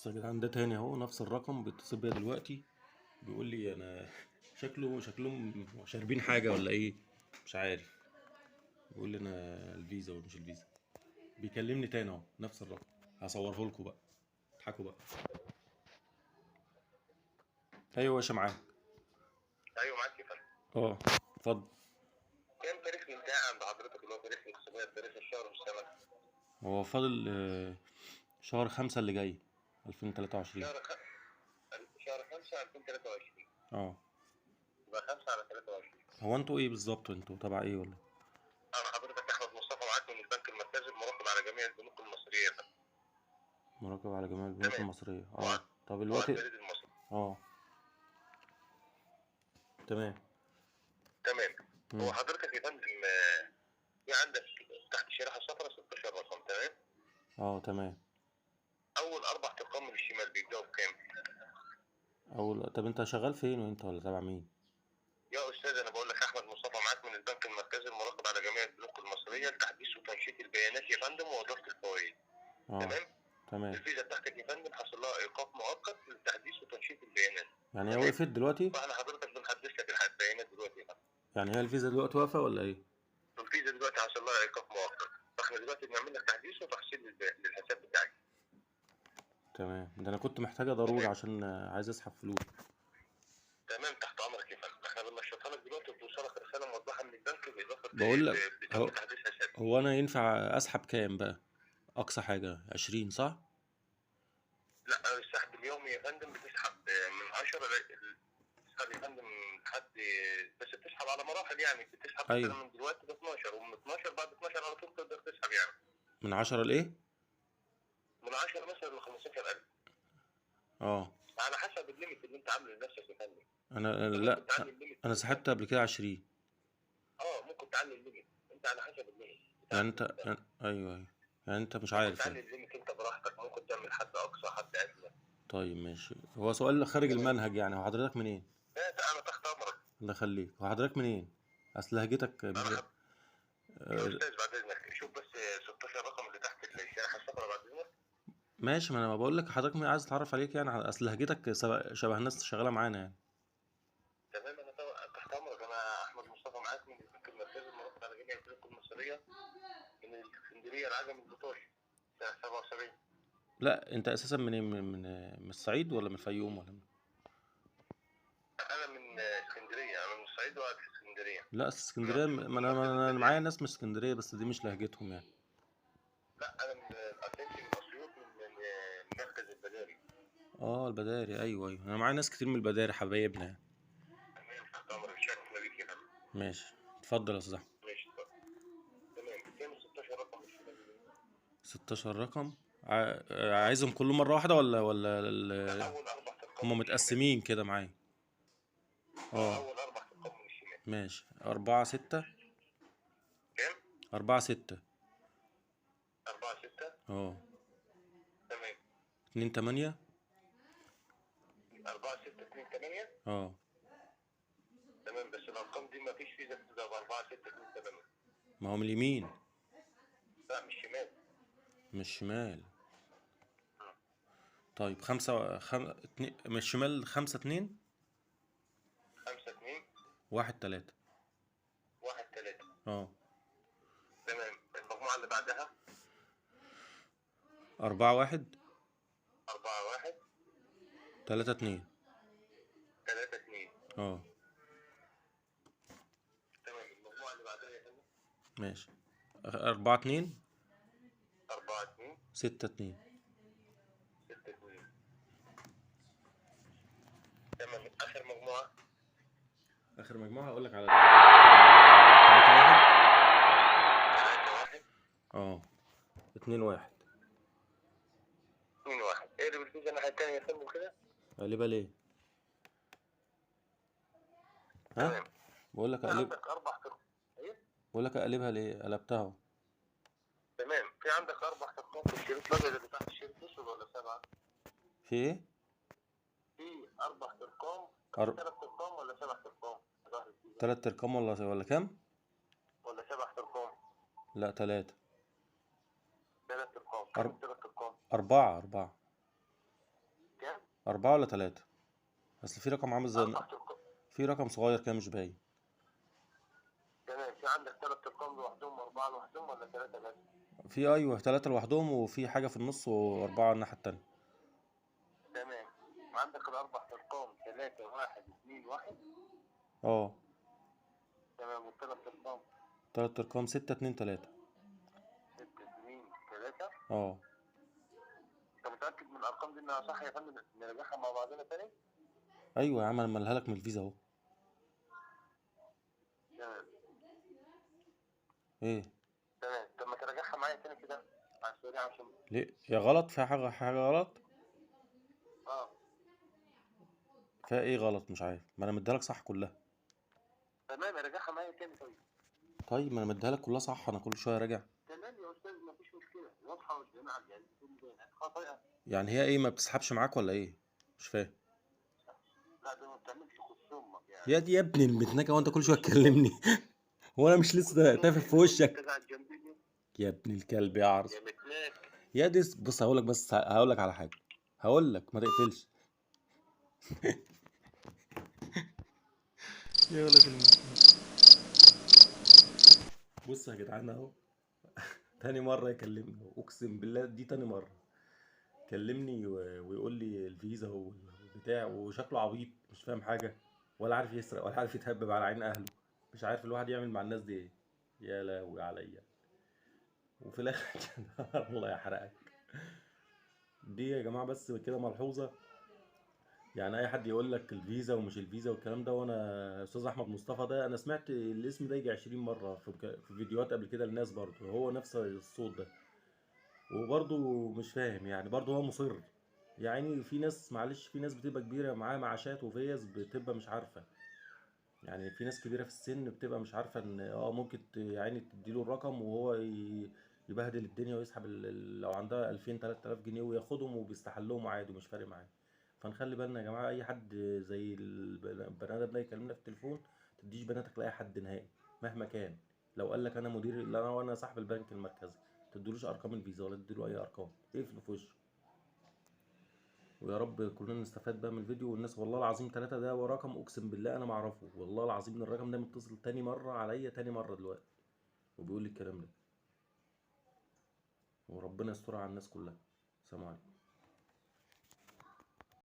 بص يا جدعان، ده تاني اهو نفس الرقم بيتصل بيا دلوقتي. بيقول لي انا شكلهم شاربين حاجه ولا ايه، مش عارف. بيقول لي انا الفيزا ولا مش الفيزا. بيكلمني تاني اهو نفس الرقم. هصوره لكم بقى، اضحكوا بقى. ايوه يا باشا معاك. ايوه معاك يا فندم. اه اتفضل. كام تاريخ الانتهاء عند حضرتك اللي هو تاريخ الاقتصادية، تاريخ الشهر والسنة؟ هو فاضل شهر 5 اللي جاي 2023. شهر خ... شهر 5 2023. اه. يبقى 5 على 23. هو انتوا ايه بالظبط؟ انتوا تبع ايه ولا؟ انا حضرتك احمد مصطفى معاك من البنك المركزي المراقب على جميع البنوك المصرية يا فندم. مراقب على جميع البنوك تمام. المصريه. اه وعد طب وعد الوقت. بريد المصري. اه تمام. تمام. هو مم. حضرتك يا فندم في عندك تحت شريحة صفرا 16 رقم. تمام. اه تمام. اول اربع ارقام من الشمال بيبداوا بكام؟ طب انت شغال فين وانت ولا تبع مين؟ يا استاذ انا بقول لك احمد مصطفى معاك من البنك المركزي المراقب على جميع البنوك المصرية لتحديث وتنشيط البيانات يا فندم وإدارة الفوائد. اه تمام. تمام. الفيزا بتاعتك يا فندم حصل لها ايقاف مؤقت لتحديث وتنشيط البيانات. يعني هي تمام. وقفت دلوقتي؟ فاحنا حضرتك بنحدث لك البيانات دلوقتي يا فندم. يعني هي الفيزا دلوقتي واقفة ولا ايه؟ الفيزا دلوقتي حصل لها ايقاف مؤقت، فاحنا دلوقتي بنعمل لك تحديث وتحصيل للحساب بتاعك. تمام. ده انا كنت محتاجة ضروري تمام. عشان عايز اسحب فلوس. تمام تحت امرك يا فندم، احنا بننشطها لك دلوقتي وبتوصلك رساله موضحه من البنك باضافه بقول لك، بتم تحديث حساب. هو انا ينفع اسحب كام بقى؟ اقصى حاجة 20 صح؟ لا السحب اليومي يا فندم بتسحب من 10 بتسحب يا فندم لحد، بس بتسحب على مراحل، يعني بتسحب مثلا ايوه. من دلوقتي ل 12 ومن 12 بعد 12 على طول تقدر تسحب يعني. من 10 لايه؟ من 10 مثلا ل 15,000 اه. على حسب الليميت اللي انت عامله لنفسك يا فندم. انت ممكن لا، تعلي الليميت انا بتاعك. سحبت قبل كده 20. ممكن تعلي الليميت انت على حسب الليميت يعني بتاعك انت انت. ايوه ايوه. يعني انت مش ممكن عارف يعني. تعلي الليميت انت براحتك، ممكن تعمل حد اقصى حد ادنى. طيب ماشي. هو سؤال خارج تمام. المنهج، يعني هو حضرتك منين؟ لا انا تحت امرك. الله يخليك. هو حضرتك منين؟ اصل لهجتك انا مش... حب... يا استاذ بعد اذنك شوف بس 16 رقم اللي تحت الشريحه الصفراء بعد اذنك. ماشي. ما انا بقول لك حضرتك مين، عايز اتعرف عليك يعني. اصل لهجتك شبه الناس شغاله معانا يعني. تمام انا تحت امرك. انا احمد مصطفى معاك من البنك المركزي المراقب على جميع البنوك المصريه من الاسكندريه العجمي البطوش سنه 77. لا انت اساسا من الصعيد ولا من الفيوم ولا من... انا من اسكندريه، انا من الصعيد وقاعد في اسكندريه. لا أصل اسكندريه، في ما المركز أنا معايا البداري. ناس من اسكندريه بس دي مش لهجتهم يعني. لا انا من الاسيوطي من اسيوط من المركز البداري. اه البداري، ايوه ايوه. انا معايا ناس كتير من البداري حبايبنا يعني. تمام تحت امرك، شكرا ليك يا فندم. ماشي. اتفضل يا استاذ احمد. ماشي اتفضل. تمام كام 16 رقم الشمال؟ 16 رقم. عايزهم كلهم مره واحده ولا لا اول اربع ارقام هم من الشمال. متقسمين كده معايا؟ اه اول اربع ارقام من الشمال. ماشي. 4 6. كام؟ 4 6. 4 6. اه. تمام. 2 8. 4 6 2 8. اه. تمام بس الارقام دي ما فيش فيزا بتبدا ب 4 6 2 8. ما هو من اليمين لا مش شمال. مش شمال. طيب 2 من الشمال. 5 2. 5 2 1 3. 1 3. اه. تمام المجموعه اللي بعدها 4 1. 4 1 3 2. 3 2. اه تمام المجموعه اللي بعدها يا فندم ماشي. 4 2. 4 2 6 2. 6 2. تمام اخر مجموعه اخر مجموعة هقول لك على 3 3 1 1. اه 2 1. 2 1. اقلب الفيزا الناحيه الثانيه يا فندم كده. قلبها ليه؟ ها؟ تمام. بقول لك في اقلب. عندك اربع ارقام. ايه؟ بقول لك اقلبها ليه؟ قلبتها اهو. تمام في عندك اربع ارقام في الشريط الابيض اللي تحت الشريط اسود ولا سبعه؟ في ايه؟ في اربع ارقام. أر... ثلاث ارقام ولا سبع ارقام؟ ظهر الفيزا 3 ارقام ولا كام؟ ولا سبع ارقام؟ لا 3. ثلاث ارقام. كم أر... الثلاث ارقام؟ 4. 4. 4 ولا 3؟ اصل في رقم عامل زي 4 ارقام. في رقم صغير كده مش باين. تمام، في عندك 3 ارقام لوحدهم، 4 لوحدهم، ولا 3 بس؟ في ايوه 3 لوحدهم، وفي حاجة في النص و4 على الناحية التانية. تمام. عندك ال4 ارقام 3 1 2 1. اه. تمام، وال3 ارقام 3 ارقام 6 2 3. 6 2 3. اه. انت متأكد من الارقام دي انها صح يا فندم؟ نراجعها مع بعضنا تاني. ايوه يا عم انا مالها لك من الفيزا اهو. تمام. ايه؟ تمام، طب ما تراجعها معايا تاني كده على السريع عشان. ليه يا غلط؟ في حاجة غلط؟ اه. فيها ايه غلط؟ مش عارف، ما انا مديها لك صح كلها. تمام، راجعها معايا تاني طيب. طيب ما انا مديها لك كلها صح، انا كل شوية راجع. تمام يا استاذ، مفيش مشكلة، واضحة قدامي على الجهاز كل ده خطأ. يعني هي ايه، ما بتسحبش معاك ولا ايه؟ مش فاهم. لا، ده ما بتعملش خصومك يعني. يا دي يا ابن المتنكة، وانت كل شوية تكلمني هو انا مش لسه تافه في وشك؟ كده على الجنبين دي. يا ابن الكلب يا عرس. يا متناك. يا دي بص هقول لك، بس هقول لك على حاجة. هقول لك ما تقفلش يا ولا في بص يا جدعان اهو تاني مرة يكلمني، اقسم بالله دي تاني مرة كلمني ويقول لي الفيزا والبتاع، وشكله عبيط مش فاهم حاجة، ولا عارف يسرق ولا عارف يتهبب على عين اهله. مش عارف الواحد يعمل مع الناس دي ايه. يا لهوي عليا. وفي الاخر كده الله يحرقك. دي يا جماعة بس كده ملحوظة. يعني اي حد يقول لك الفيزا ومش الفيزا والكلام ده، وانا استاذ احمد مصطفى ده انا سمعت الاسم ده يجي 20 مرة في فيديوهات قبل كده للناس، برضه هو نفس الصوت ده. وبرضه مش فاهم يعني، برضه هو مصر. يعني في ناس معلش، في ناس بتبقى كبيرة معاها معاشات وفيز بتبقى مش عارفة. يعني في ناس كبيرة في السن بتبقى مش عارفة ان ممكن يعني تديله الرقم وهو يبهدل الدنيا ويسحب لو عندها 2000 3000 جنيه وياخدهم وبيستحلهم عادي ومش فارق معاه. فنخلي بالنا يا جماعة، اي حد زي البني ادم ده يكلمنا في التليفون، تديش بناتك لاي حد نهائي مهما كان. لو قال لك انا مدير، لا انا وانا صاحب البنك المركزي، تديلوش ارقام الفيزا ولا تديله اي ارقام، اقفل في وشه. ويا رب كلنا نستفاد بقى من الفيديو. والناس والله العظيم 3 ده ورقم اقسم بالله انا ما اعرفه، والله العظيم ان الرقم ده متصل تاني مرة عليا، تاني مرة دلوقتي وبيقول لي الكلام ده. وربنا يسترها على الناس كلها. سلام عليكم.